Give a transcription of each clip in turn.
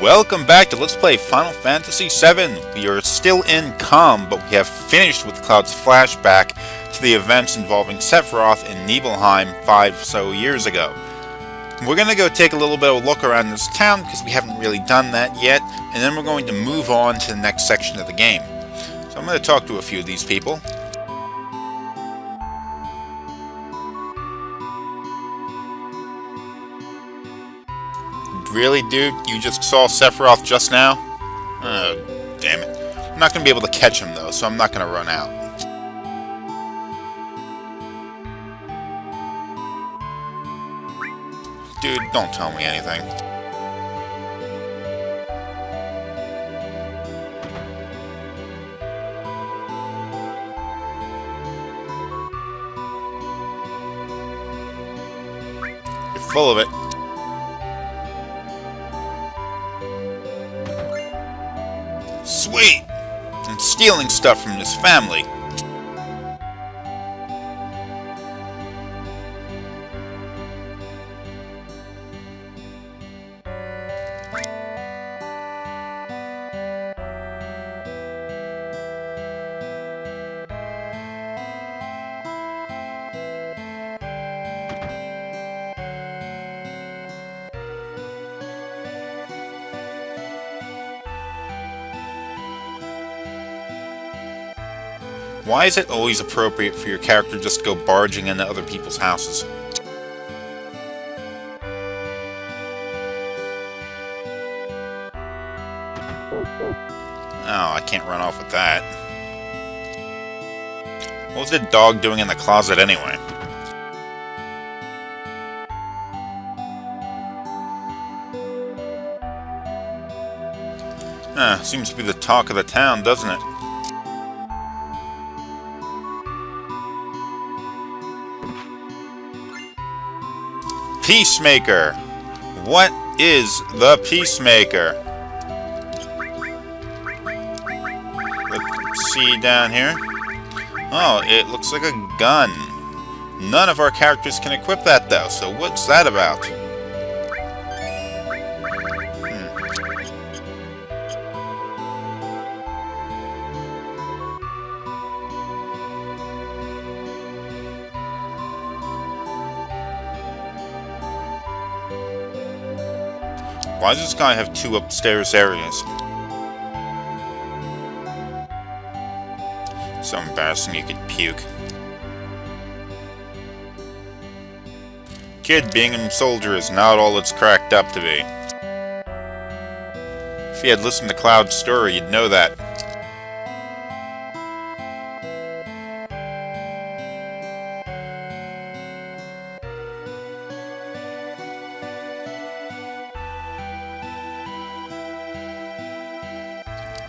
Welcome back to Let's Play Final Fantasy VII. We are still in Calm, but we have finished with Cloud's flashback to the events involving Sephiroth in Nibelheim 5 so years ago. We're going to go take a little bit of a look around this town because we haven't really done that yet, and then we're going to move on to the next section of the game. So I'm going to talk to a few of these people. Really, dude? You just saw Sephiroth just now? Oh, damn it. I'm not going to be able to catch him, though, so I'm not going to run out. Dude, don't tell me anything. You're full of it. Sweet! I'm stealing stuff from this family. Why is it always appropriate for your character just to go barging into other people's houses? Oh, I can't run off with that. What was the dog doing in the closet anyway? Seems to be the talk of the town, doesn't it? Peacemaker! What is the Peacemaker? Let's see down here. Oh, it looks like a gun. None of our characters can equip that, though, so what's that about? Why does this guy have two upstairs areas? So embarrassing you could puke. Kid, being a soldier is not all it's cracked up to be. If you had listened to Cloud's story, you'd know that.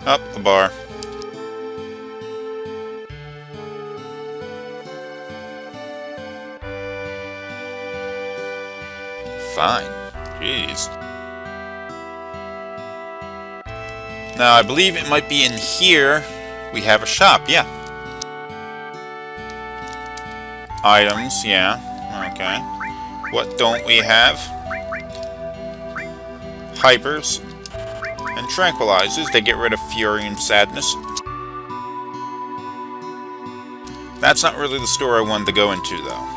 Up the bar. Fine. Jeez. Now, I believe it might be in here. We have a shop, yeah. Items, yeah. Okay. What don't we have? Hypers. And tranquilizers, they get rid of fury and sadness. That's not really the store I wanted to go into, though.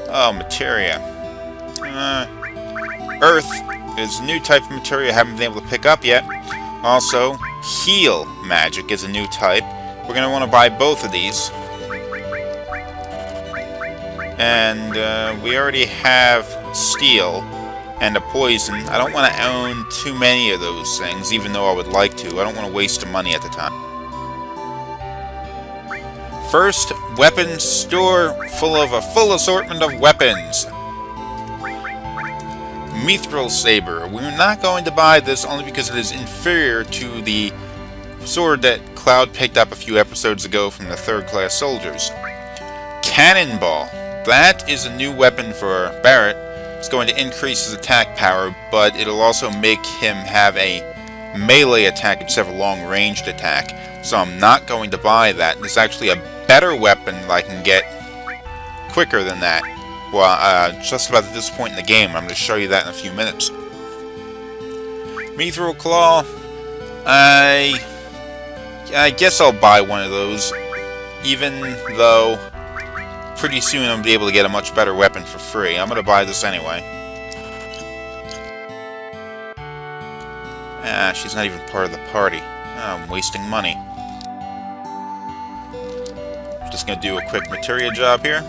Oh, materia. Earth is a new type of materia I haven't been able to pick up yet. Also, heal magic is a new type. We're going to want to buy both of these. And we already have steel. And a poison. I don't want to own too many of those things, even though I would like to. I don't want to waste the money at the time. First, weapons store full of a full assortment of weapons. Mithril Saber. We're not going to buy this only because it is inferior to the sword that Cloud picked up a few episodes ago from the third-class soldiers. Cannonball. That is a new weapon for Barret. It's going to increase his attack power, but it'll also make him have a melee attack instead of a long-ranged attack. So I'm not going to buy that. There's actually a better weapon that I can get quicker than that. Well, just about at this point in the game. I'm going to show you that in a few minutes. Mithril Claw. I guess I'll buy one of those. Even though pretty soon I'm going to be able to get a much better weapon for free. I'm going to buy this anyway. Ah, she's not even part of the party. Oh, I'm wasting money. Just going to do a quick materia job here.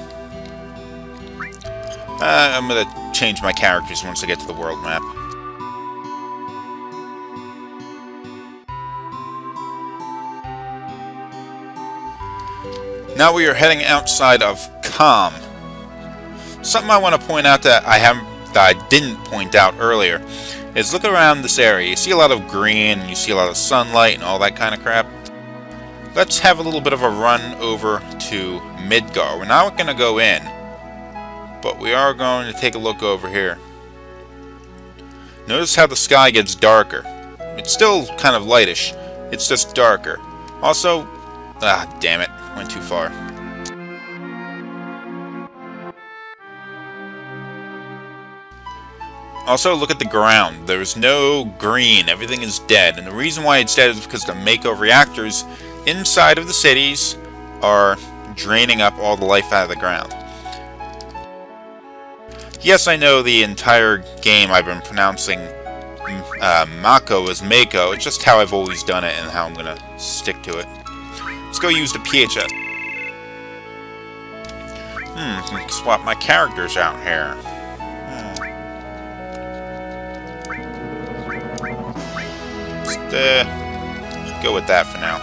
I'm going to change my characters once I get to the world map. Now we are heading outside of Calm. Something I want to point out that I didn't point out earlier is look around this area. You see a lot of green, and you see a lot of sunlight and all that kind of crap. Let's have a little bit of a run over to Midgar. We're not going to go in, but we are going to take a look over here. Notice how the sky gets darker. It's still kind of lightish. It's just darker. Also, damn it. Went too far. Also, look at the ground. There's no green. Everything is dead. And the reason why it's dead is because the Mako reactors inside of the cities are draining up all the life out of the ground. Yes, I know the entire game I've been pronouncing Mako as Mako. It's just how I've always done it and how I'm going to stick to it. Let's go use the PHS. I can swap my characters out here. Let's go with that for now.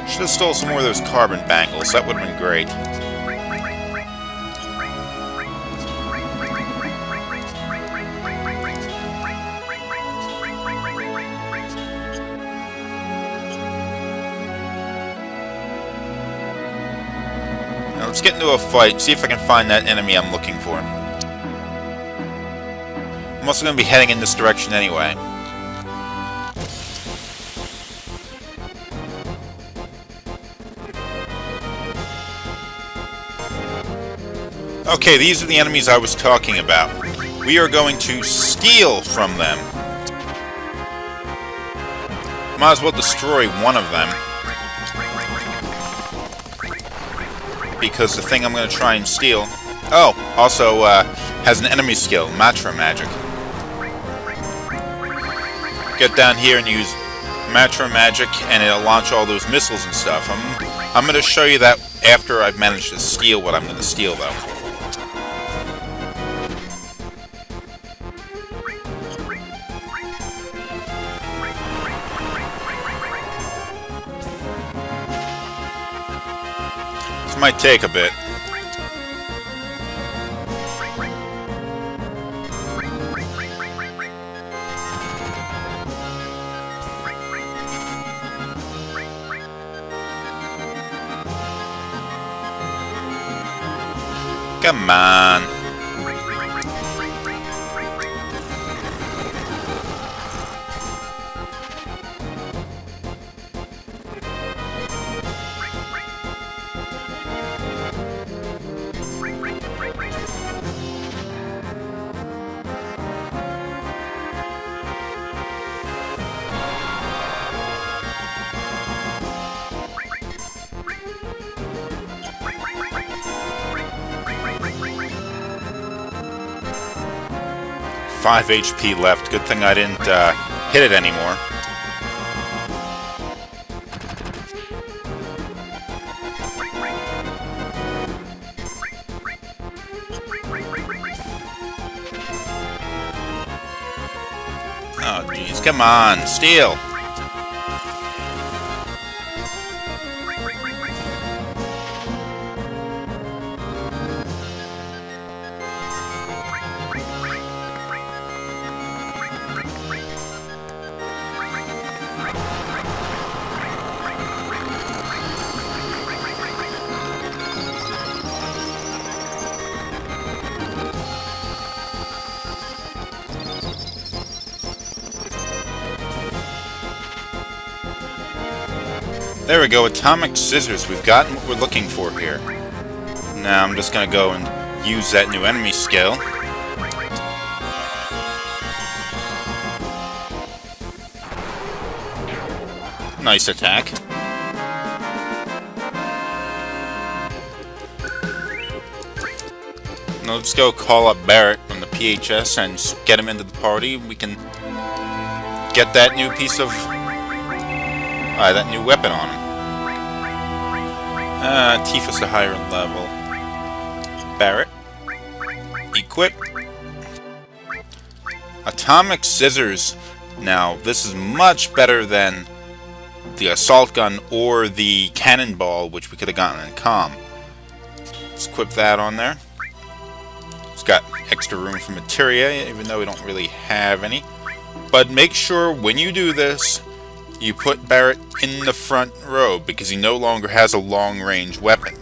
Should have stole some more of those carbon bangles. That would have been great. Now let's get into a fight. See if I can find that enemy I'm looking for. I'm also going to be heading in this direction anyway. Okay, these are the enemies I was talking about. We are going to steal from them. Might as well destroy one of them. Because the thing I'm going to try and steal... Oh, also has an enemy skill, Matra Magic. Get down here and use Matra Magic and it'll launch all those missiles and stuff. I'm going to show you that after I've managed to steal what I'm going to steal, though. This might take a bit. Come on. Five HP left. Good thing I didn't hit it anymore. Oh, jeez. Come on. Steal. There we go, atomic scissors. We've gotten what we're looking for here. Now I'm just gonna go and use that new enemy skill. Nice attack. Now let's go call up Barrett from the PHS and get him into the party. We can get that new piece of... that new weapon on him. Tifa's a higher level. Barrett. Equip. Atomic scissors. Now, this is much better than the assault gun or the cannonball, which we could have gotten in comm. Let's equip that on there. It's got extra room for materia, even though we don't really have any. But make sure when you do this, you put Barrett in the front row, because he no longer has a long-range weapon.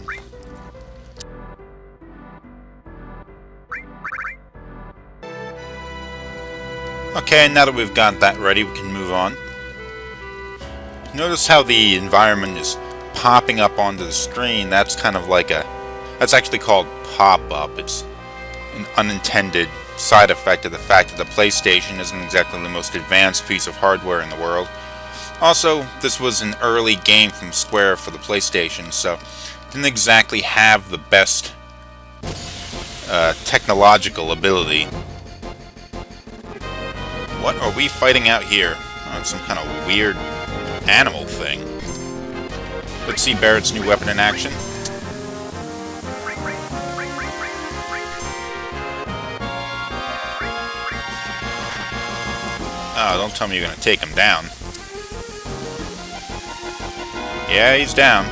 Okay, now that we've got that ready, we can move on. Notice how the environment is popping up onto the screen. That's kind of like a... That's actually called pop-up. It's an unintended side effect of the fact that the PlayStation isn't exactly the most advanced piece of hardware in the world. Also, this was an early game from Square for the PlayStation, so didn't exactly have the best technological ability. What are we fighting out here? Oh, some kind of weird animal thing. Let's see Barrett's new weapon in action. Oh, don't tell me you're going to take him down. Yeah, he's down.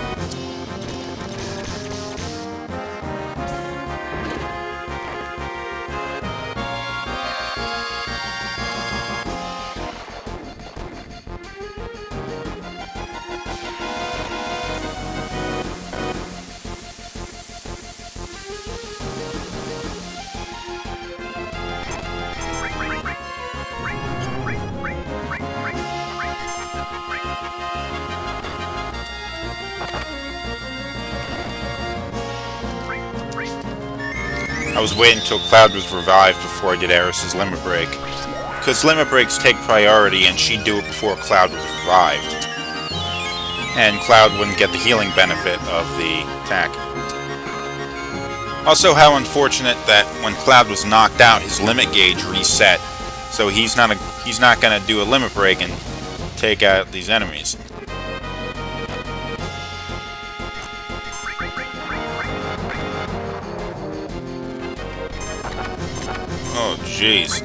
I was waiting until Cloud was revived before I did Aeris's Limit Break. Because Limit Breaks take priority and she'd do it before Cloud was revived. And Cloud wouldn't get the healing benefit of the attack. Also, how unfortunate that when Cloud was knocked out, his limit gauge reset. So he's not gonna do a Limit Break and take out these enemies. Oh, jeez.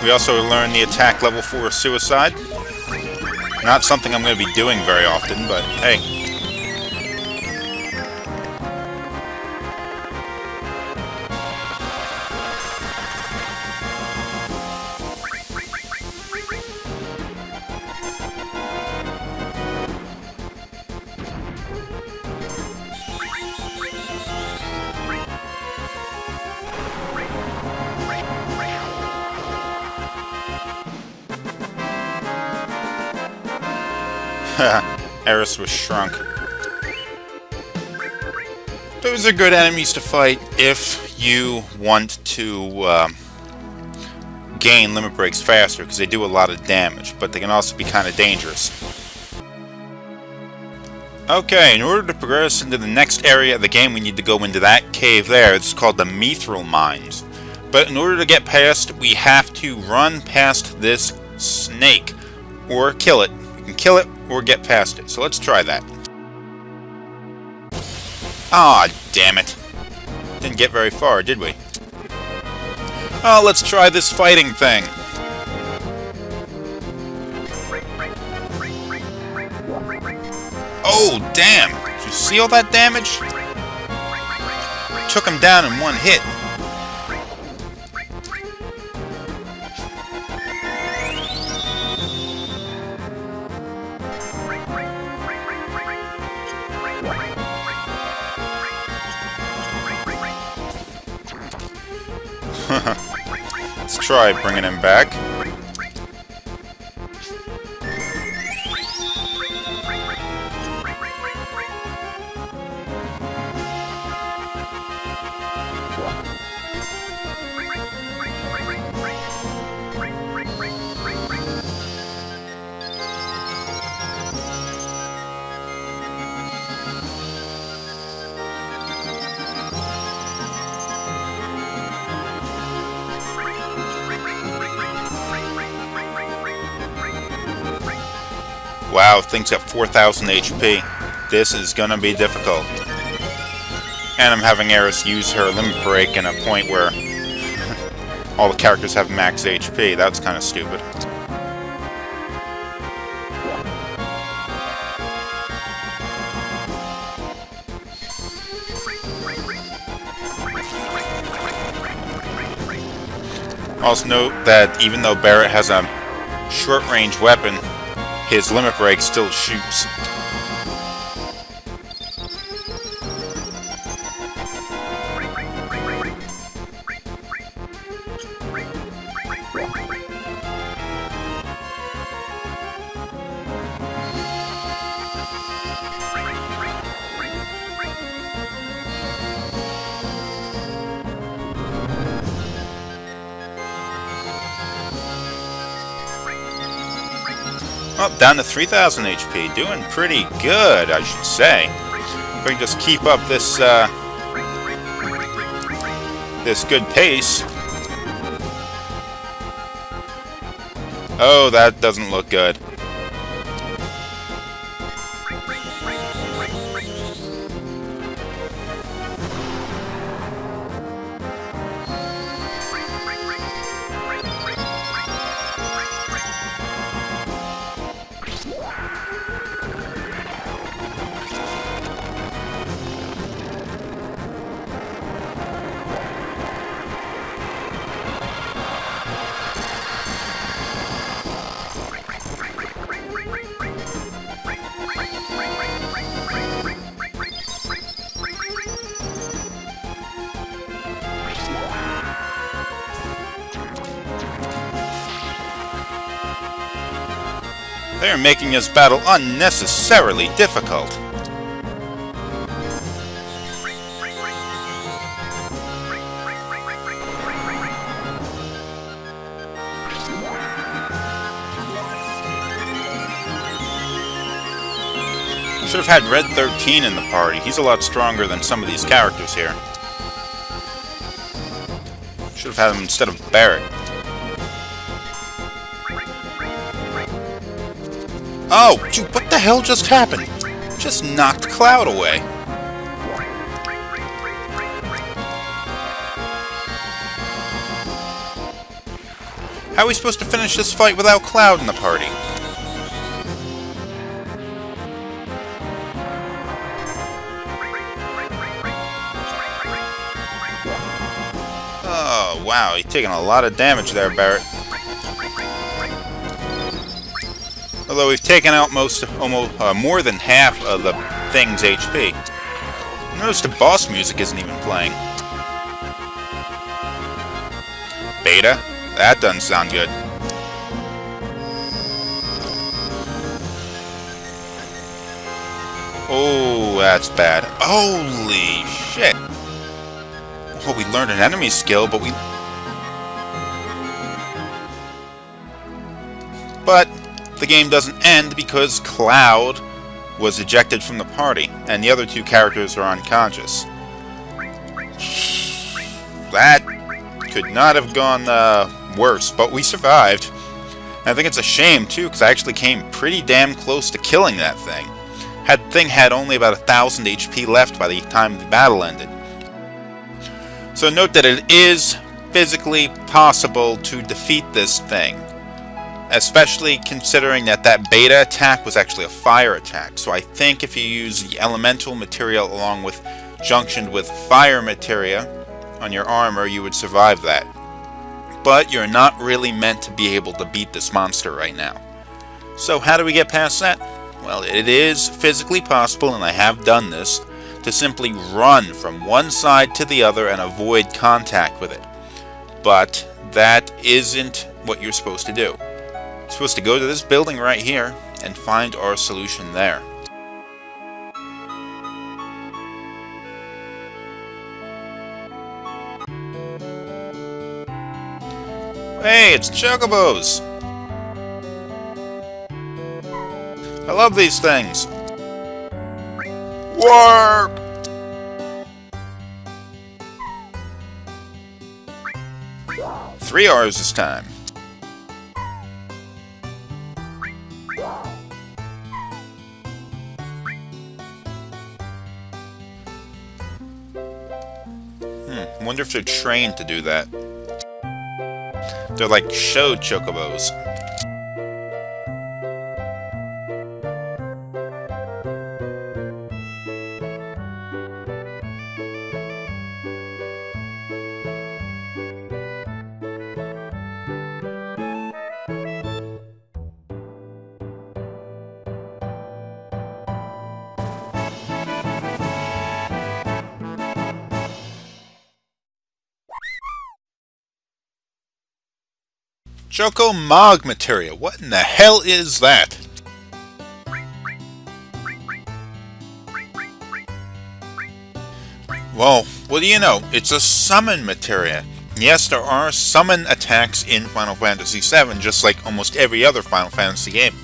We also learned the attack level 4 suicide. Not something I'm going to be doing very often, but hey. Aeris was shrunk. Those are good enemies to fight if you want to gain limit breaks faster, because they do a lot of damage, but they can also be kind of dangerous. Okay, in order to progress into the next area of the game, we need to go into that cave there. It's called the Mithril Mines. But in order to get past, we have to run past this snake, or kill it. We can kill it, or get past it. So let's try that. Ah, damn it. Didn't get very far, did we? Oh, let's try this fighting thing. Oh, damn! Did you see all that damage? Took him down in one hit. Let's try bringing him back. Wow, thing's got 4,000 HP. This is gonna be difficult. And I'm having Eris use her limit break in a point where all the characters have max HP. That's kind of stupid. Also note that even though Barret has a short-range weapon, his limit break still shoots. Well, down to 3,000 HP. Doing pretty good, I should say. If we can just keep up this, this good pace. Oh, that doesn't look good. They are making this battle unnecessarily difficult. Should have had Red 13 in the party. He's a lot stronger than some of these characters here. Should have had him instead of Barret. Oh, dude, what the hell just happened? Just knocked Cloud away. How are we supposed to finish this fight without Cloud in the party? Oh, wow, you're taking a lot of damage there, Barret. Although we've taken out almost more than half of the thing's HP. Notice the boss music isn't even playing. Beta? That doesn't sound good. Oh, that's bad. Holy shit! Well, we learned an enemy skill, but the game doesn't end because Cloud was ejected from the party, and the other two characters are unconscious. That could not have gone worse, but we survived. And I think it's a shame, too, because I actually came pretty damn close to killing that thing. That thing had only about 1,000 HP left by the time the battle ended. So note that it is physically possible to defeat this thing. Especially considering that that beta attack was actually a fire attack. So I think if you use the elemental material along with junctioned with fire materia on your armor, you would survive that. But you're not really meant to be able to beat this monster right now. So how do we get past that? Well, it is physically possible, and I have done this, to simply run from one side to the other and avoid contact with it. But that isn't what you're supposed to do. You're supposed to go to this building right here and find our solution there. Hey, it's Chocobos! I love these things! Work! Three R's this time. I wonder if they're trained to do that. They're like show chocobos. Chocomog materia. What in the hell is that? Well, what do you know? It's a summon materia. Yes, there are summon attacks in Final Fantasy VII, just like almost every other Final Fantasy game.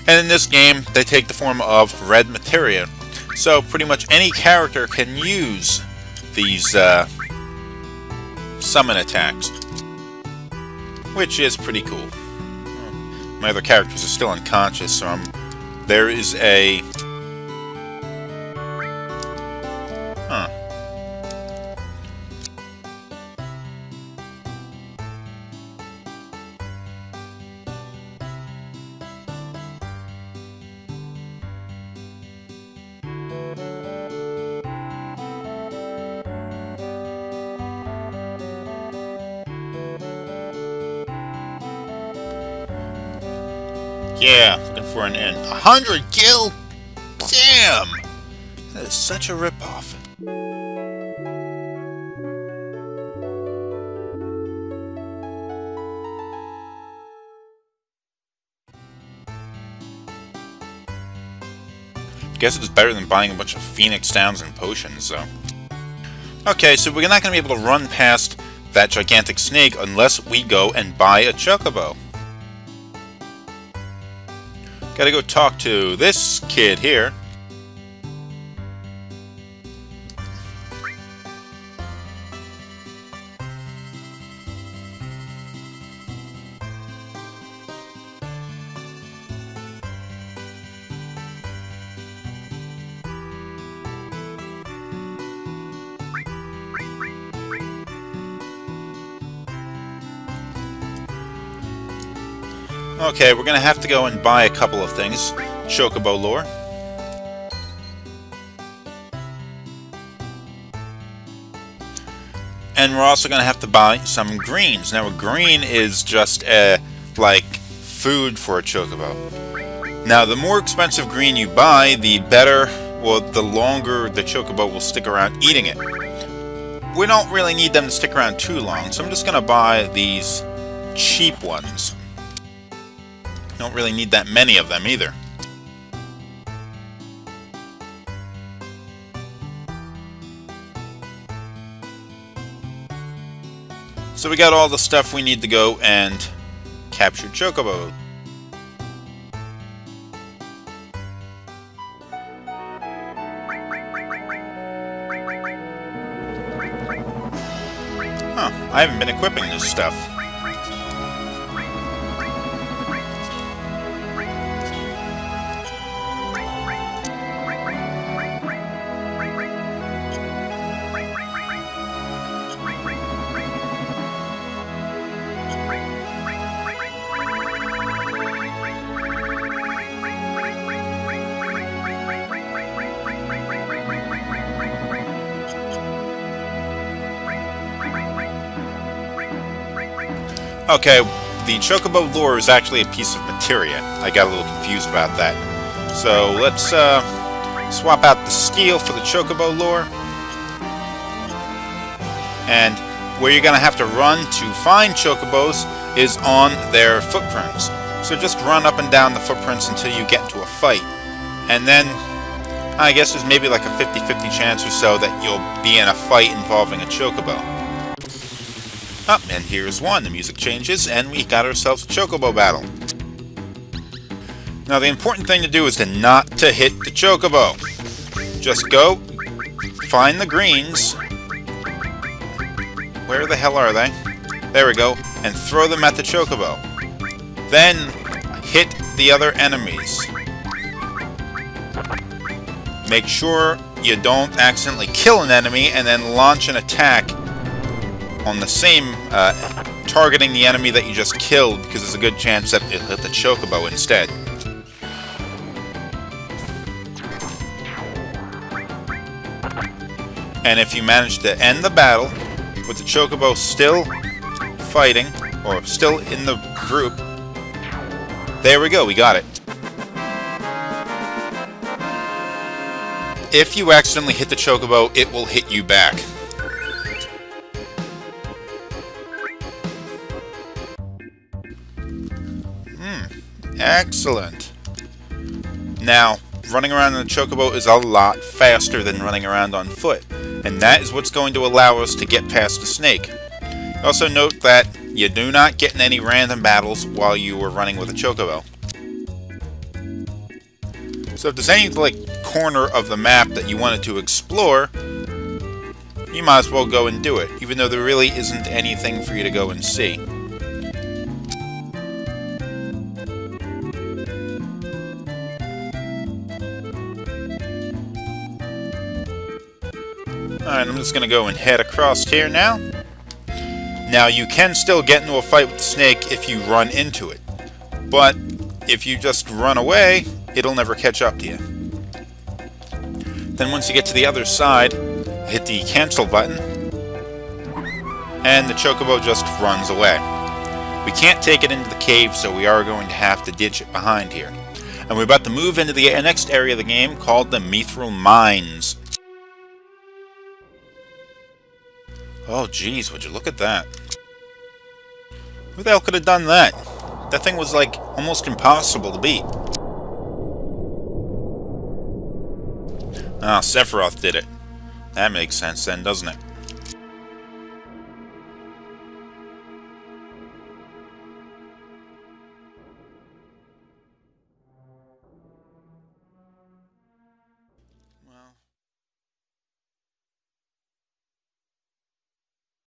And in this game, they take the form of red materia. So pretty much any character can use these summon attacks. Which is pretty cool. My other characters are still unconscious, so there is a... Huh. Yeah, looking for an end. 100 kill? Damn! That is such a ripoff. Guess it's better than buying a bunch of Phoenix Downs and potions, so. Okay, so we're not going to be able to run past that gigantic snake unless we go and buy a Chocobo. Gotta go talk to this kid here. Okay, we're gonna have to go and buy a couple of things. Chocobo lore. And we're also gonna have to buy some greens. Now, a green is just like food for a Chocobo. Now, the more expensive green you buy, the better, well, the longer the Chocobo will stick around eating it. We don't really need them to stick around too long, so I'm just gonna buy these cheap ones. Don't really need that many of them either. So we got all the stuff we need to go and capture Chocobo. Huh, I haven't been equipping this stuff. Okay, the Chocobo lore is actually a piece of materia. I got a little confused about that. So let's swap out the steel for the Chocobo lore. And where you're going to have to run to find Chocobos is on their footprints. So just run up and down the footprints until you get into a fight. And then, I guess there's maybe like a 50-50 chance or so that you'll be in a fight involving a Chocobo. Oh, and here's one. The music changes, and we got ourselves a Chocobo battle. Now, the important thing to do is not to hit the Chocobo. Just go, find the greens. Where the hell are they? There we go. And throw them at the Chocobo. Then, hit the other enemies. Make sure you don't accidentally kill an enemy and then launch an attack on the same, targeting the enemy that you just killed, because there's a good chance that it'll hit the Chocobo instead. And if you manage to end the battle with the Chocobo still fighting, or still in the group, there we go, we got it. If you accidentally hit the Chocobo, it will hit you back. Excellent. Now, running around in the Chocobo is a lot faster than running around on foot, and that is what's going to allow us to get past the snake. Also note that you do not get in any random battles while you are running with a Chocobo. So if there's any corner of the map that you wanted to explore, you might as well go and do it, even though there really isn't anything for you to go and see. Alright, I'm just going to go and head across here now. Now, you can still get into a fight with the snake if you run into it. But if you just run away, it'll never catch up to you. Then once you get to the other side, hit the cancel button, and the Chocobo just runs away. We can't take it into the cave, so we are going to have to ditch it behind here. And we're about to move into the next area of the game called the Mithril Mines. Oh jeez, would you look at that. Who the hell could have done that? That thing was like almost impossible to beat. Ah, Sephiroth did it. That makes sense then, doesn't it?